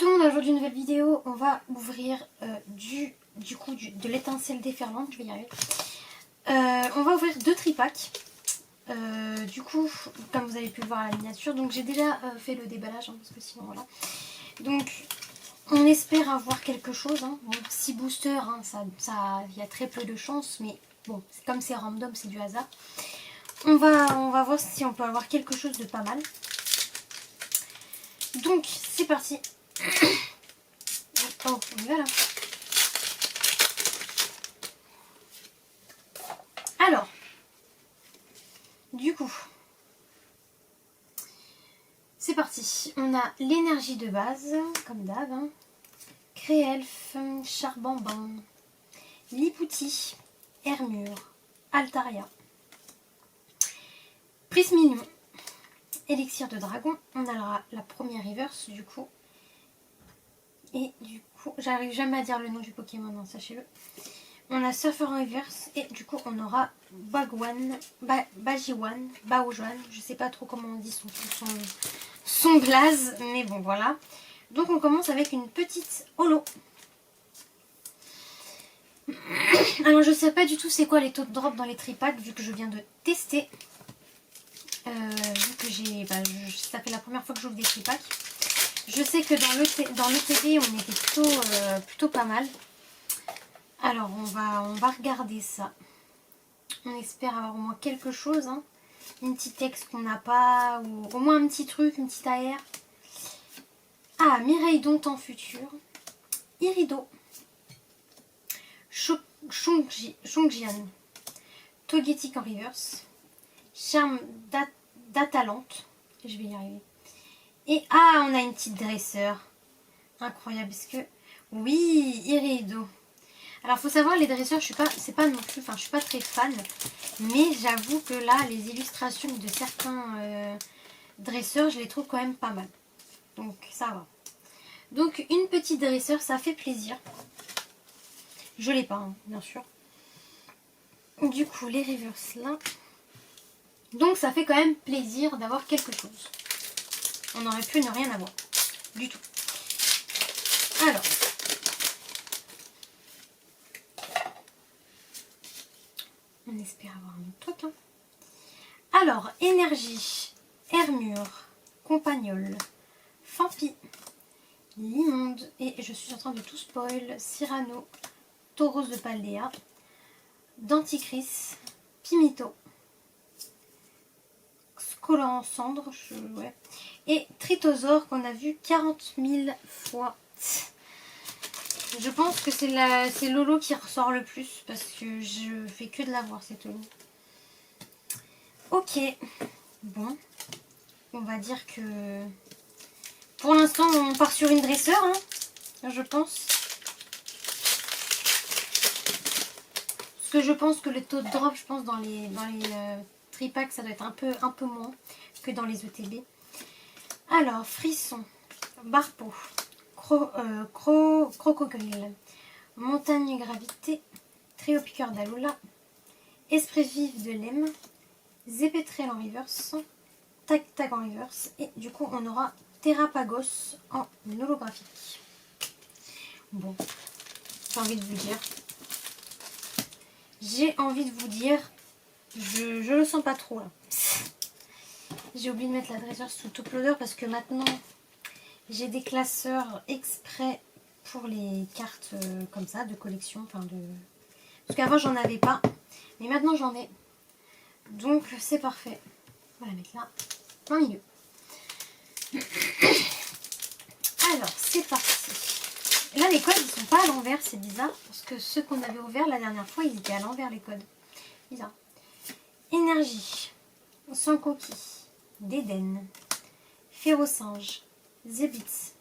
tout le monde, aujourd'hui une nouvelle vidéo. On va ouvrir de l'étincelle déferlante, je vais y arriver. On va ouvrir 2 tripacks. Du coup, comme vous avez pu le voir à la miniature, donc j'ai déjà fait le déballage, hein, parce que sinon voilà. Donc on espère avoir quelque chose. Hein. Bon, 6 boosters, hein, il y a très peu de chances, mais bon, comme c'est random, c'est du hasard. On va voir si on peut avoir quelque chose de pas mal. Donc c'est parti. Oh, on y va là. Alors, du coup, c'est parti. On a l'énergie de base, comme d'hab. Hein. Créelf, Charbamban, Lipouti, Hermure, Altaria, Prisminion, Élixir de dragon. On a la première reverse du coup. Et du coup, j'arrive jamais à dire le nom du Pokémon, hein, sachez-le. On a Surfer en reverse et du coup on aura Bajiwan, je sais pas trop comment on dit son blaze, mais bon voilà. Donc on commence avec une petite holo. Alors je sais pas du tout c'est quoi les taux de drop dans les tripacks vu que je viens de tester. Vu que ça fait la première fois que j'ouvre des tripacks. Je sais que dans le TD on était plutôt pas mal. Alors on va regarder ça. On espère avoir au moins quelque chose. Hein. Une petite texte qu'on n'a pas. Ou au moins un petit truc, une petite AR. Ah, Miraidon en futur. Irido. Chongjian. Togetic en reverse. Charme d'Atalante. Je vais y arriver. Et ah, on a une petite dresseur. Incroyable. Parce que. Oui, Irido. Alors faut savoir les dresseurs, je suis pas très fan, mais j'avoue que là les illustrations de certains dresseurs, je les trouve quand même pas mal. Donc ça va. Donc une petite dresseur, ça fait plaisir. Je l'ai pas, hein, bien sûr. Du coup les reverse là. Donc ça fait quand même plaisir d'avoir quelque chose. On aurait pu ne rien avoir. Du tout. Alors. On espère avoir un autre truc. Hein. Alors, énergie, Hermure, Compagnol, Fampi, Limonde, et je suis en train de tout spoil, Cyrano, Tauros de Paldea, Denticris, Pimito, Scolan en cendre, ouais, et Tritosaure qu'on a vu 40 000 fois. Je pense que c'est Lolo qui ressort le plus parce que je fais que de la voir cette Lolo. Ok, bon, on va dire que pour l'instant on part sur une dresseur, hein, je pense. Parce que je pense que le taux de drop, je pense dans les tripacks, ça doit être un peu moins que dans les ETB. Alors, Frisson, Barpeau. Crocodile, Montagne Gravité, Trio Piqueur d'Alola, Esprit Vif de Lem, Zépetrel en reverse, Tac Tac en reverse, et du coup on aura Terrapagos en holographique. Bon, j'ai envie de vous dire, je le sens pas trop là. J'ai oublié de mettre la dresseur sous top loader parce que maintenant j'ai des classeurs exprès pour les cartes comme ça, de collection. Parce qu'avant, j'en avais pas. Mais maintenant, j'en ai. Donc, c'est parfait. On va la mettre là, en milieu. Alors, c'est parti. Là, les codes, ils sont pas à l'envers. C'est bizarre. Parce que ceux qu'on avait ouverts la dernière fois, ils étaient à l'envers, les codes. Bizarre. Énergie. Sans coquille. D'Éden. Férocinge. Zébits,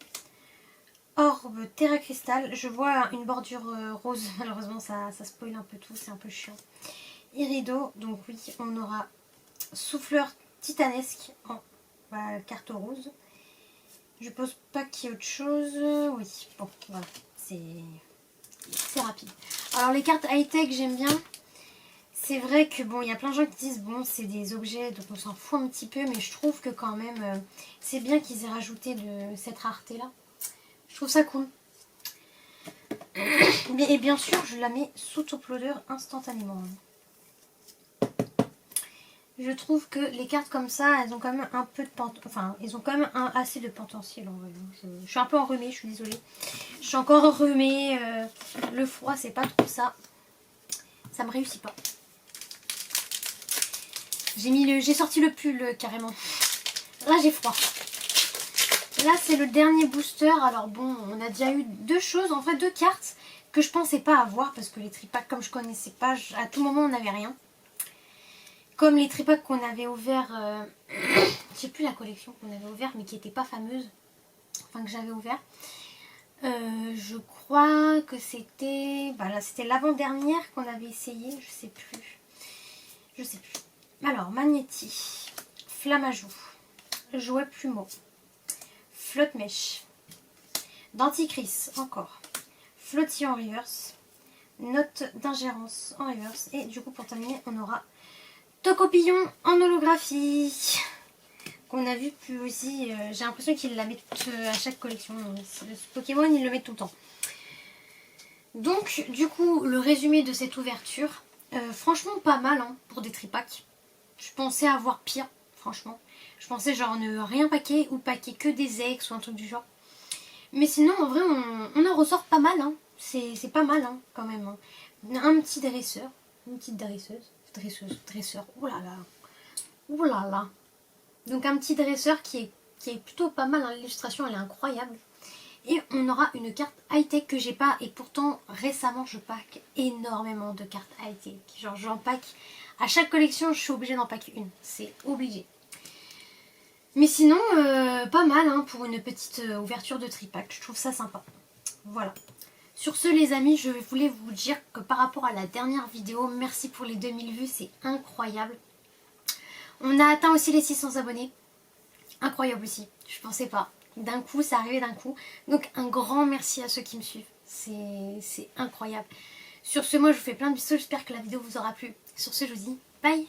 Orbe, Terra Cristal. Je vois une bordure rose. Malheureusement, ça spoil un peu tout. C'est un peu chiant. Irido. Donc oui, on aura Souffleur Titanesque en carte rose. Je pense pas qu'il y ait autre chose. Oui, bon, voilà. C'est rapide. Alors les cartes high-tech, j'aime bien. C'est vrai que bon, il y a plein de gens qui disent bon, c'est des objets, donc on s'en fout un petit peu, mais je trouve que quand même, c'est bien qu'ils aient rajouté cette rareté là. Je trouve ça cool. Et bien sûr, je la mets sous top loader instantanément. Je trouve que les cartes comme ça, elles ont quand même un peu de enfin, elles ont quand même assez de potentiel en vrai. Je suis un peu enrhumée, je suis désolée. Je suis encore enrhumée. Le froid, c'est pas trop ça. Ça me réussit pas. J'ai sorti le pull carrément. Là, j'ai froid. Là, c'est le dernier booster. Alors bon, on a déjà eu deux choses, en fait, deux cartes que je pensais pas avoir parce que les tripacks, comme je connaissais pas, à tout moment, on n'avait rien. Comme les tripacks qu'on avait ouverts, je sais plus la collection qu'on avait ouverte, mais qui n'était pas fameuse, enfin que j'avais ouvert. Je crois que c'était, bah là, c'était l'avant-dernière qu'on avait essayé, je sais plus. Alors, Magnéti, Flamme à joue, Jouet plumeau, Flotte mèche, Denticris encore, Flottis en reverse, Note d'ingérence en reverse, et du coup pour terminer on aura Tocopillon en holographie qu'on a vu plus aussi. J'ai l'impression qu'ils la mettent à chaque collection. Ce Pokémon, ils le mettent tout le temps. Donc, du coup, le résumé de cette ouverture, franchement pas mal hein, pour des tripacks. Je pensais avoir pire, franchement. Je pensais genre ne rien paquer ou paquer que des ex ou un truc du genre. Mais sinon, en vrai, on en ressort pas mal. Hein. C'est pas mal hein, quand même. Hein. Un petit dresseur, une petite dresseur, oh là là, oh là là. Donc un petit dresseur qui est plutôt pas mal, hein. L'illustration elle est incroyable. Et on aura une carte high-tech que j'ai pas, et pourtant récemment je pack énormément de cartes high-tech. Genre j'en pack, à chaque collection je suis obligée d'en pack une, c'est obligé. Mais sinon, pas mal hein, pour une petite ouverture de tripack, je trouve ça sympa. Voilà. Sur ce les amis, je voulais vous dire que par rapport à la dernière vidéo, merci pour les 2000 vues, c'est incroyable. On a atteint aussi les 600 abonnés. Incroyable aussi, je pensais pas. D'un coup, ça arrivait d'un coup. Donc un grand merci à ceux qui me suivent. C'est incroyable. Sur ce, moi je vous fais plein de bisous, j'espère que la vidéo vous aura plu. Sur ce, je vous dis bye.